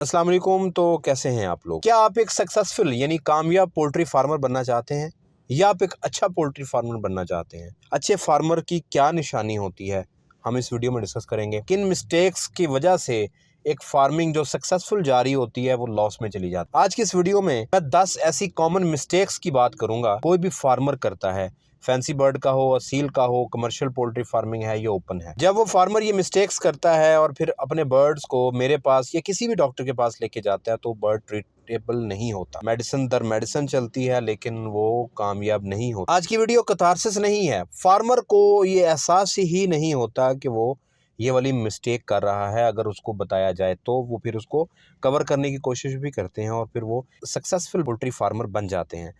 अस्सलाम वालेकुम। तो कैसे हैं आप लोग? क्या आप एक सक्सेसफुल यानी कामयाब पोल्ट्री फार्मर बनना चाहते हैं या आप एक अच्छा पोल्ट्री फार्मर बनना चाहते हैं? अच्छे फार्मर की क्या निशानी होती है, हम इस वीडियो में डिस्कस करेंगे। किन मिस्टेक्स की वजह से एक फार्मिंग जो सक्सेसफुल जा रही होती है वो लॉस में चली जाती है। आज की इस वीडियो में मैं 10 ऐसी कॉमन मिस्टेक्स की बात करूंगा कोई भी फार्मर करता है, फैंसी बर्ड का हो, असील का हो, कमर्शियल पोल्ट्री फार्मिंग है या ओपन है। जब वो फार्मर ये मिस्टेक्स करता है और फिर अपने बर्ड्स को मेरे पास या किसी भी डॉक्टर के पास लेके जाता है तो बर्ड ट्रीटेबल नहीं होता। मेडिसिन दर मेडिसिन चलती है लेकिन वो कामयाब नहीं होता। आज की वीडियो कतारसिस नहीं है, फार्मर को ये एहसास ही नहीं होता कि वो ये वाली मिस्टेक कर रहा है। अगर उसको बताया जाए तो वो फिर उसको कवर करने की कोशिश भी करते हैं और फिर वो सक्सेसफुल पोल्ट्री फार्मर बन जाते हैं।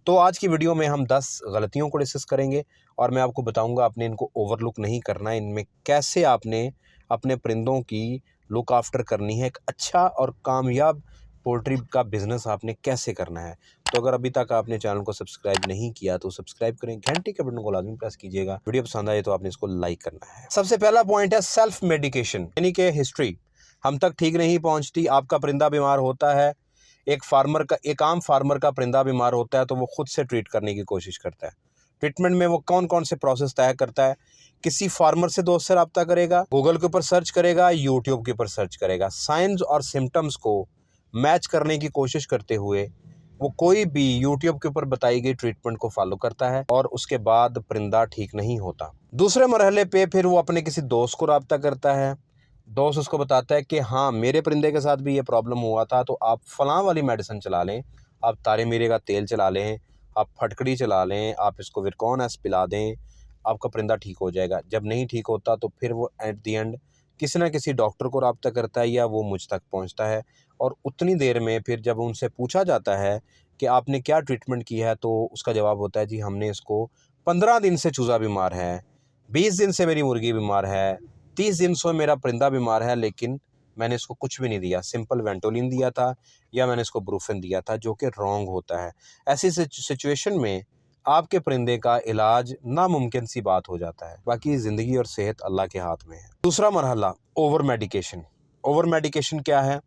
तो आज की वीडियो में हम 10 गलतियों को डिस्कस करेंगे और मैं आपको बताऊंगा आपने इनको ओवरलुक नहीं करना है। इनमें कैसे आपने अपने परिंदों की लुक आफ्टर करनी है, एक अच्छा और कामयाब पोल्ट्री का बिजनेस आपने कैसे करना है। तो अगर अभी तक आपने चैनल को सब्सक्राइब नहीं किया तो सब्सक्राइब करें, घंटे के बटन को लाजमी प्रेस कीजिएगा। वीडियो पसंद आए तो आपने इसको लाइक करना है। सबसे पहला पॉइंट है सेल्फ मेडिकेशन, यानी कि हिस्ट्री हम तक ठीक नहीं पहुंचती। आपका परिंदा बीमार होता है, एक आम फार्मर का परिंदा बीमार होता है तो वो खुद से ट्रीट करने की कोशिश करता है। ट्रीटमेंट में वो कौन कौन से प्रोसेस तय करता है? किसी फार्मर से दोस्त से रब्ता करेगा, गूगल के ऊपर सर्च करेगा, यूट्यूब के ऊपर सर्च करेगा। साइंस और सिम्टम्स को मैच करने की कोशिश करते हुए वो कोई भी यूट्यूब के ऊपर बताई गई ट्रीटमेंट को फॉलो करता है और उसके बाद परिंदा ठीक नहीं होता। दूसरे मरहले पे फिर वो अपने किसी दोस्त को रब्ता करता है। दोस्त उसको बताता है कि हाँ, मेरे परिंदे के साथ भी ये प्रॉब्लम हुआ था, तो आप फलां वाली मेडिसिन चला लें, आप तारे मीरे का तेल चला लें, आप फटकड़ी चला लें, आप इसको विरकॉन एस पिला दें, आपका परिंदा ठीक हो जाएगा। जब नहीं ठीक होता तो फिर वो एट दी एंड किसी ना किसी डॉक्टर को रब्ता करता है या वो मुझ तक पहुंचता है। और उतनी देर में फिर जब उनसे पूछा जाता है कि आपने क्या ट्रीटमेंट की है, तो उसका जवाब होता है जी हमने इसको 15 दिन से चूज़ा बीमार है, 20 दिन से मेरी मुर्गी बीमार है, 30 दिन से मेरा परिंदा बीमार है, लेकिन मैंने इसको कुछ भी नहीं दिया, सिंपल वेंटोलिन दिया था या मैंने इसको ब्रूफिन दिया था, जो कि रॉन्ग होता है। ऐसी सिचुएशन में आपके परिंदे का इलाज नामुमकिन सी बात हो जाता है। बाकी ज़िंदगी और सेहत अल्लाह के हाथ में है। दूसरा मरहला ओवर मेडिकेशन। ओवर मेडिकेशन क्या है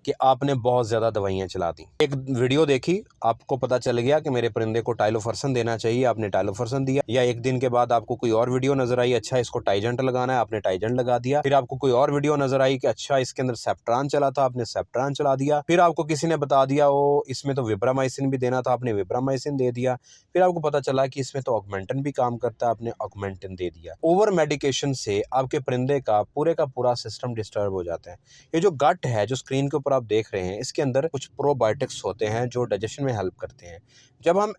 कि आपने बहुत ज़्यादा दवाइयाँ चला दी। एक वीडियो देखी, आपको पता चल गया कि मेरे परिंदे को टाइलोफर्सन देना चाहिए, आपने टाइलोफर्सन दिया। या एक दिन के बाद आपको कोई और वीडियो नजर आई, अच्छा इसको टाइजेंट लगाना है, आपने टाइजेंट लगा दिया। फिर आपको कोई और वीडियो नजर आई कि अच्छा इसके अंदर सेप्ट्रान चला था, आपने सेप्ट्रान चला दिया। फिर आपको किसी ने बता दिया वो इसमें तो विब्रामाइसिन भी देना था, आपने विब्रामाइसिन दे दिया। फिर आपको पता चला कि इसमें तो ऑगमेंटन भी काम करता है, आपने ऑगमेंटन दे दिया। ओवर मेडिकेशन से आपके परिंदे का पूरा सिस्टम डिस्टर्ब हो जाता है। ये जो गट है, जो स्क्रीन के ऊपर आप देख रहे हैं, इसके अंदर कुछ प्रोबायोटिक्स होते हैं जो डाइजेशन में हेल्प करते हैं। जब हम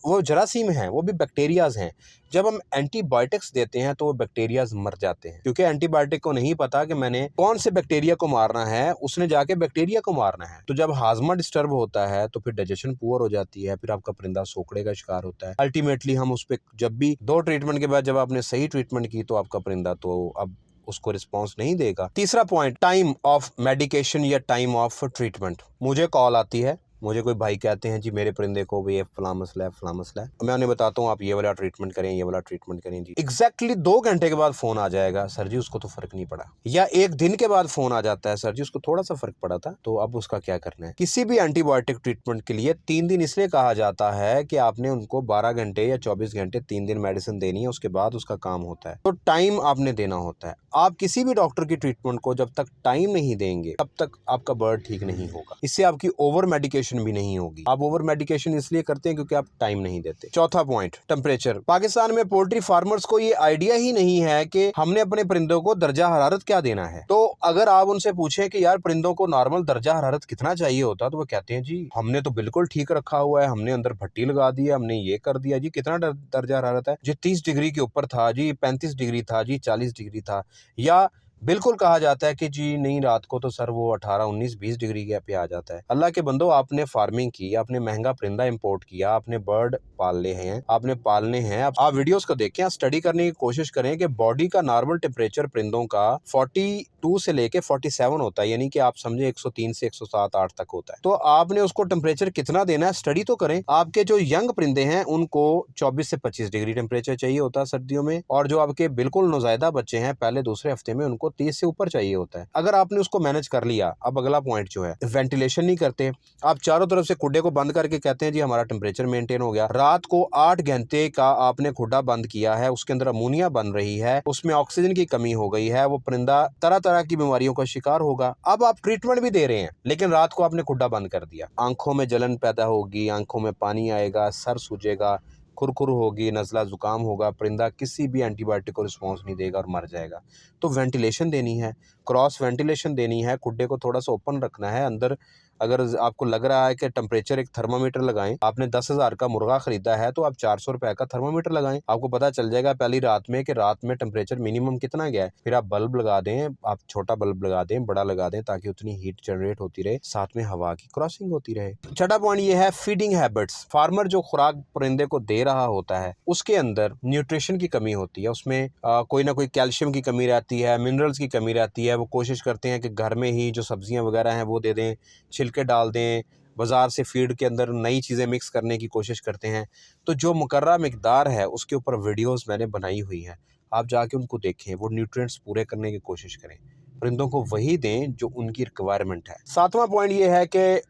वो जरासीम हैं, वो भी बैक्टीरियाज हैं। जब हम एंटीबायोटिक्स देते हैं तो वो बैक्टीरियाज मर जाते हैं, क्योंकि एंटीबायोटिक को नहीं पता कि मैंने कौन से बैक्टीरिया को मारना है, उसने जाके बैक्टीरिया को मारना है। तो जब हाजमा डिस्टर्ब होता है तो फिर डाइजेशन पुअर हो जाती है, फिर आपका परिंदा सोकड़े का शिकार होता है। अल्टीमेटली हम उस पर जब भी 2 ट्रीटमेंट के बाद जब आपने सही ट्रीटमेंट की तो आपका परिंदा तो अब उसको रिस्पॉन्स नहीं देगा। तीसरा पॉइंट, टाइम ऑफ मेडिकेशन या टाइम ऑफ ट्रीटमेंट। मुझे कॉल आती है, मुझे कोई भाई कहते हैं जी मेरे परिंदे को भी ये फलां मसला है, मैं उन्हें बताता हूँ आप ये वाला ट्रीटमेंट करें, ये वाला ट्रीटमेंट करें जी। एग्जैक्टली 2 घंटे के बाद फोन आ जाएगा, सर जी उसको तो फर्क नहीं पड़ा। या 1 दिन के बाद फोन आ जाता है, सर जी उसको थोड़ा सा फर्क पड़ा था, तो अब उसका क्या करना है। किसी भी एंटीबायोटिक ट्रीटमेंट के लिए 3 दिन इसलिए कहा जाता है कि आपने उनको 12 घंटे या 24 घंटे 3 दिन मेडिसिन देनी है, उसके बाद उसका काम होता है। तो टाइम आपने देना होता है। आप किसी भी डॉक्टर की ट्रीटमेंट को जब तक टाइम नहीं देंगे तब तक आपका बर्ड ठीक नहीं होगा। इससे आपकी ओवर मेडिकेशन भी नहीं होगी। आप ओवर मेडिकेशन इसलिए करते हैं क्योंकि आप टाइम नहीं देते। चौथा पॉइंट, टेम्परेचर। पाकिस्तान में पोल्ट्री फार्मर्स को ये आइडिया ही नहीं है कि हमने अपने परिंदों को दर्जा हरारत क्या देना है। तो अगर आप उनसे पूछें कि यार परिंदों को नॉर्मल दर्जा हरारत कितना चाहिए होता, तो वो कहते हैं जी हमने तो बिल्कुल ठीक रखा हुआ है, हमने अंदर भट्टी लगा दी है, हमने ये कर दिया जी। कितना दर्जा हरारत है जी? 30 डिग्री के ऊपर था जी, 35 डिग्री था जी, 40 डिग्री था। या बिल्कुल कहा जाता है कि जी नहीं, रात को तो सर वो 18, 19, 20 डिग्री के पे आ जाता है। अल्लाह के बंदो, आपने फार्मिंग की, आपने महंगा परिंदा इंपोर्ट किया, आपने बर्ड पालने हैं, आपने पालने हैं। आप वीडियोस को देखें, स्टडी करने की कोशिश करें कि बॉडी का नॉर्मल टेम्परेचर परिंदों का 42 से लेके 47 होता है, यानी कि आप समझे 103 से 107, 8 तक होता है। तो आपने उसको टेम्परेचर कितना देना है, स्टडी तो करें। आपके जो यंग परिंदे हैं उनको 24 से 25 डिग्री टेम्परेचर चाहिए होता है सर्दियों में, और जो आपके बिल्कुल नौज़ायदा बच्चे हैं पहले दूसरे हफ्ते में उनको आपको 30 से ऊपर चाहिए होता है। अगर आपने उसको मैनेज कर लिया, अब अगला पॉइंट जो है, वेंटिलेशन नहीं करते आप, चारों तरफ से खुड्डे को बंद करके कहते हैं जी हमारा टेम्परेचर मेंटेन हो गया। रात को 8 घंटे का आपने खुड्डा बंद किया है, उसके अंदर अमोनिया बन रही है, उसमें ऑक्सीजन की कमी हो गई है, वो परिंदा तरह तरह की बीमारियों का शिकार होगा। अब आप ट्रीटमेंट भी दे रहे हैं लेकिन रात को आपने खुड्डा बंद कर दिया, आंखों में जलन पैदा होगी, आंखों में पानी आएगा, सर सूजेगा, खुरखुर होगी, नज़ला ज़ुकाम होगा, परिंदा किसी भी एंटीबायोटिक को रिस्पॉन्स नहीं देगा और मर जाएगा। तो वेंटिलेशन देनी है, क्रॉस वेंटिलेशन देनी है, खुड्डे को थोड़ा सा ओपन रखना है। अंदर अगर आपको लग रहा है कि टेम्परेचर, एक थर्मामीटर लगाएं। आपने 10,000 का मुर्गा खरीदा है तो आप 400 रुपए का थर्मामीटर लगाएं, आपको पता चल जाएगा पहली रात में कि रात में टेम्परेचर मिनिमम कितना गया है। फिर आप बल्ब लगा दें, आप छोटा बल्ब लगा दें, बड़ा लगा दें, ताकि उतनी हीट जनरेट होती रहे, साथ में हवा की क्रॉसिंग होती रहे। छठा पॉइंट ये है फीडिंग हैबिट्स। फार्मर जो खुराक परिंदे को दे रहा होता है उसके अंदर न्यूट्रिशन की कमी होती है, उसमें कोई ना कोई कैल्शियम की कमी रहती है, मिनरल्स की कमी रहती है। वो कोशिश करते हैं कि घर में ही जो सब्जियां वगैरह हैं वो दे दें, छिलके डाल दें, बाज़ार से फीड के अंदर नई चीज़ें मिक्स करने की कोशिश करते हैं। तो जो मुकर्रर मिकदार है उसके ऊपर वीडियोस मैंने बनाई हुई हैं, आप जाके उनको देखें, वो न्यूट्रिएंट्स पूरे करने की कोशिश करें, परिंदों को वही दें जो उनकी रिक्वायरमेंट है। सातवां पॉइंट ये है कि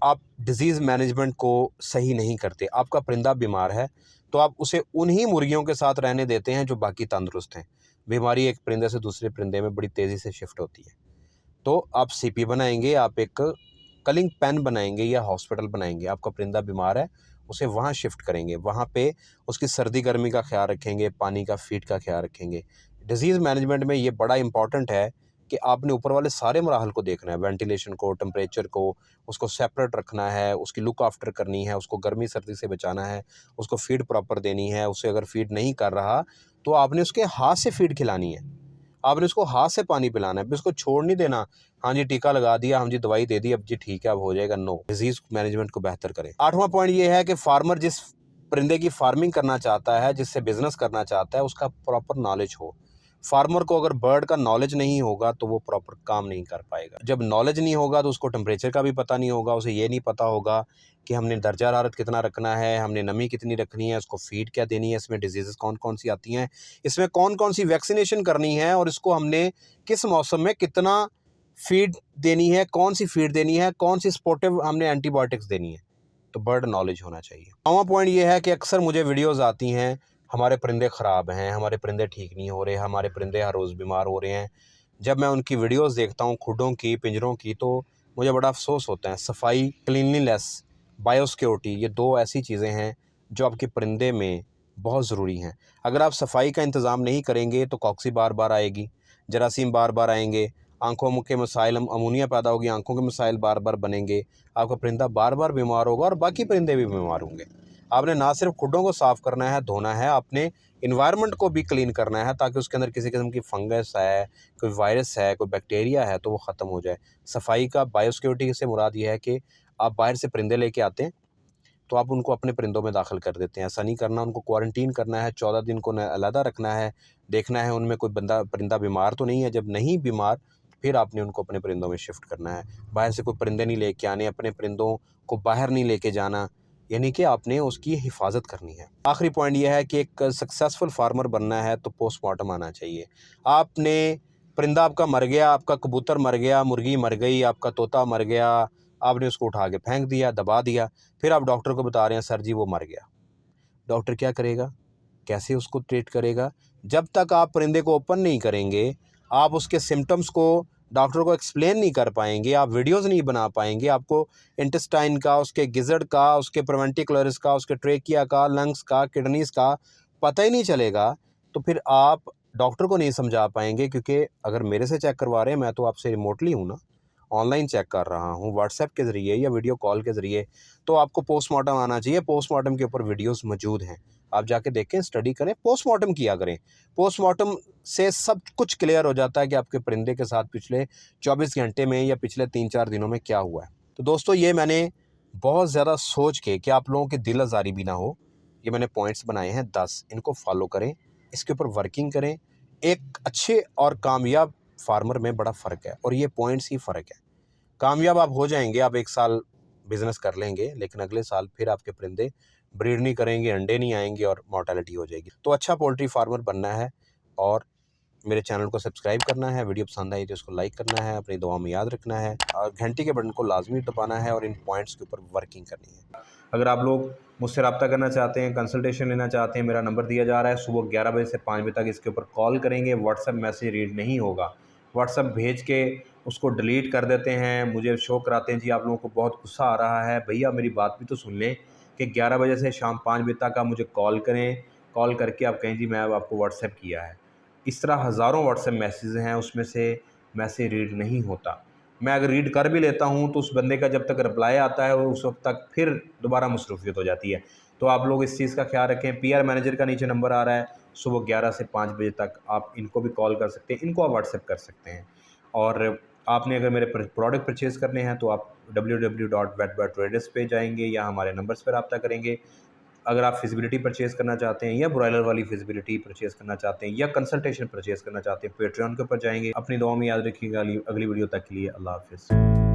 आप डिजीज़ मैनेजमेंट को सही नहीं करते। आपका परिंदा बीमार है तो आप उसे उन्हीं मुर्गियों के साथ रहने देते हैं जो बाकी तंदुरुस्त हैं। बीमारी एक परिंदे से दूसरे परिंदे में बड़ी तेज़ी से शिफ्ट होती है। तो आप सीपी बनाएंगे, आप एक कलिंग पेन बनाएंगे या हॉस्पिटल बनाएंगे। आपका परिंदा बीमार है, उसे वहाँ शिफ्ट करेंगे, वहाँ पे उसकी सर्दी गर्मी का ख्याल रखेंगे, पानी का, फीड का ख्याल रखेंगे। डिजीज़ मैनेजमेंट में ये बड़ा इंपॉर्टेंट है कि आपने ऊपर वाले सारे मराहल को देखना है, वेंटिलेशन को, टेम्परेचर को, उसको सेपरेट रखना है, उसकी लुक आफ्टर करनी है, उसको गर्मी सर्दी से बचाना है, उसको फीड प्रॉपर देनी है। उसे अगर फीड नहीं कर रहा तो आपने उसके हाथ से फीड खिलानी है, आपने उसको हाथ से पानी पिलाना है, उसको छोड़ नहीं देना। हाँ जी टीका लगा दिया, हाँ जी दवाई दे दी, अब जी ठीक है अब हो जाएगा, नो। डिजीज मैनेजमेंट को बेहतर करें। आठवां पॉइंट ये है कि फार्मर जिस परिंदे की फार्मिंग करना चाहता है, जिससे बिजनेस करना चाहता है, उसका प्रॉपर नॉलेज हो। फार्मर को अगर बर्ड का नॉलेज नहीं होगा तो वो प्रॉपर काम नहीं कर पाएगा। जब नॉलेज नहीं होगा तो उसको टेम्परेचर का भी पता नहीं होगा, उसे ये नहीं पता होगा कि हमने दर्जा हरारत कितना रखना है, हमने नमी कितनी रखनी है, उसको फीड क्या देनी है, इसमें डिजीज़ कौन कौन सी आती हैं, इसमें कौन कौन सी वैक्सीनेशन करनी है, और इसको हमने किस मौसम में कितना फीड देनी है, कौन सी फीड देनी है, कौन सी स्पोर्टिव हमने एंटीबायोटिक्स देनी है। तो बर्ड नॉलेज होना चाहिए। 9वां पॉइंट ये है कि अक्सर मुझे वीडियोज़ आती हैं, हमारे परिंदे ख़राब हैं, हमारे परिंदे ठीक नहीं हो रहे, हमारे परिंदे हर रोज़ बीमार हो रहे हैं। जब मैं उनकी वीडियोज़ देखता हूँ खुडों की, पिंजरों की, तो मुझे बड़ा अफसोस होता है। सफाई, क्लीनलीनेस, बायोसिक्योरिटी, ये 2 ऐसी चीज़ें हैं जो आपके परिंदे में बहुत ज़रूरी हैं। अगर आप सफाई का इंतज़ाम नहीं करेंगे तो कॉक्सी बार बार आएगी, जरासीम बार बार आएंगे, आँखों के मसाइल, अमोनिया पैदा होगी, आँखों के मसाइल बार बार बनेंगे, आपका परिंदा बार बार बीमार होगा और बाकी परिंदे भी बीमार होंगे। आपने ना सिर्फ खुडों को साफ़ करना है, धोना है, आपने इन्वायरमेंट को भी क्लीन करना है, ताकि उसके अंदर किसी किस्म की फंगस है, कोई वायरस है, कोई बैक्टीरिया है, तो वो ख़त्म हो जाए। सफाई का, बायोसिक्योरिटी से मुराद ये है कि आप बाहर से परिंदे लेके आते हैं तो आप उनको अपने परिंदों में दाखिल कर देते हैं। ऐसा नहीं करना, उनको क्वारंटीन करना है, 14 दिन को अलहदा रखना है, देखना है उनमें कोई परिंदा बीमार तो नहीं है। जब नहीं बीमार फिर आपने उनको अपने परिंदों में शिफ्ट करना है। बाहर से कोई परिंदे नहीं लेके आने, अपने परिंदों को बाहर नहीं लेके जाना, यानी कि आपने उसकी हिफाजत करनी है। आखिरी पॉइंट ये है कि एक सक्सेसफुल फार्मर बनना है तो पोस्टमार्टम आना चाहिए। आपने परिंदा आपका मर गया, आपका कबूतर मर गया, मुर्गी मर गई, आपका तोता मर गया, आपने उसको उठा के फेंक दिया, दबा दिया, फिर आप डॉक्टर को बता रहे हैं सर जी वो मर गया। डॉक्टर क्या करेगा, कैसे उसको ट्रीट करेगा? जब तक आप परिंदे को ओपन नहीं करेंगे, आप उसके सिम्टम्स को डॉक्टर को एक्सप्लेन नहीं कर पाएंगे, आप वीडियोज़ नहीं बना पाएंगे, आपको इंटेस्टाइन का, उसके गिज़र्ड का, उसके प्रोवेंटिकुलरिस का, उसके ट्रेकिया का, लंग्स का, किडनीज़ का पता ही नहीं चलेगा, तो फिर आप डॉक्टर को नहीं समझा पाएंगे। क्योंकि अगर मेरे से चेक करवा रहे हैं, मैं तो आपसे रिमोटली हूँ ना, ऑनलाइन चेक कर रहा हूँ, व्हाट्सएप के ज़रिए या वीडियो कॉल के ज़रिए, तो आपको पोस्टमार्टम आना चाहिए। पोस्टमार्टम के ऊपर वीडियोस मौजूद हैं, आप जाके देखें, स्टडी करें, पोस्टमार्टम किया करें। पोस्टमार्टम से सब कुछ क्लियर हो जाता है कि आपके परिंदे के साथ पिछले 24 घंटे में या पिछले 3-4 दिनों में क्या हुआ है। तो दोस्तों, ये मैंने बहुत ज़्यादा सोच के कि आप लोगों की दिल आज़ारी भी ना हो, ये मैंने पॉइंट्स बनाए हैं 10, इनको फॉलो करें, इसके ऊपर वर्किंग करें। एक अच्छे और कामयाब फार्मर में बड़ा फ़र्क है और ये पॉइंट्स ही फ़र्क है। कामयाब आप हो जाएंगे, आप 1 साल बिजनेस कर लेंगे, लेकिन अगले साल फिर आपके परिंदे ब्रीड नहीं करेंगे, अंडे नहीं आएंगे और मॉर्टेलिटी हो जाएगी। तो अच्छा पोल्ट्री फार्मर बनना है और मेरे चैनल को सब्सक्राइब करना है, वीडियो पसंद आई तो इसको लाइक करना है, अपनी दुआ में याद रखना है और घंटी के बटन को लाजमी दबाना है और इन पॉइंट्स के ऊपर वर्किंग करनी है। अगर आप लोग मुझसे रब्ता करना चाहते हैं, कंसल्टेशन लेना चाहते हैं, मेरा नंबर दिया जा रहा है, सुबह 11 बजे से 5 बजे तक इसके ऊपर कॉल करेंगे। व्हाट्सएप मैसेज रीड नहीं होगा, व्हाट्सएप भेज के उसको डिलीट कर देते हैं, मुझे शो कराते हैं जी आप लोगों को बहुत गुस्सा आ रहा है। भैया मेरी बात भी तो सुन लें कि 11 बजे से शाम 5 बजे तक आप मुझे कॉल करें, कॉल करके आप कहें जी मैं अब आपको व्हाट्सएप किया है। इस तरह हज़ारों व्हाट्सएप मैसेज हैं, उसमें से मैसेज रीड नहीं होता। मैं अगर रीड कर भी लेता हूं तो उस बंदे का जब तक रिप्लाई आता है उस वक्त तक फिर दोबारा मसरूफियत हो जाती है। तो आप लोग इस चीज़ का ख्याल रखें। पीआर मैनेजर का नीचे नंबर आ रहा है, सुबह 11 से 5 बजे तक आप इनको भी कॉल कर सकते हैं, इनको आप व्हाट्सएप कर सकते हैं। और आपने अगर मेरे प्रोडक्ट परचेज़ करने हैं तो आप www.vetbartraders पे जाएंगे या हमारे नंबर्स पर रब्ता करेंगे। अगर आप फिजिबिलिटी परचेज़ करना चाहते हैं या ब्रॉयलर वाली फिजिबिलिटी परचेज़ करना चाहते हैं या कंसल्टेशन परचेज़ करना चाहते हैं, पेट्रियन के ऊपर जाएंगे। अपनी दुआ में याद रखिएगा। अगली वीडियो तक के लिए अल्लाह हाफ़िज़।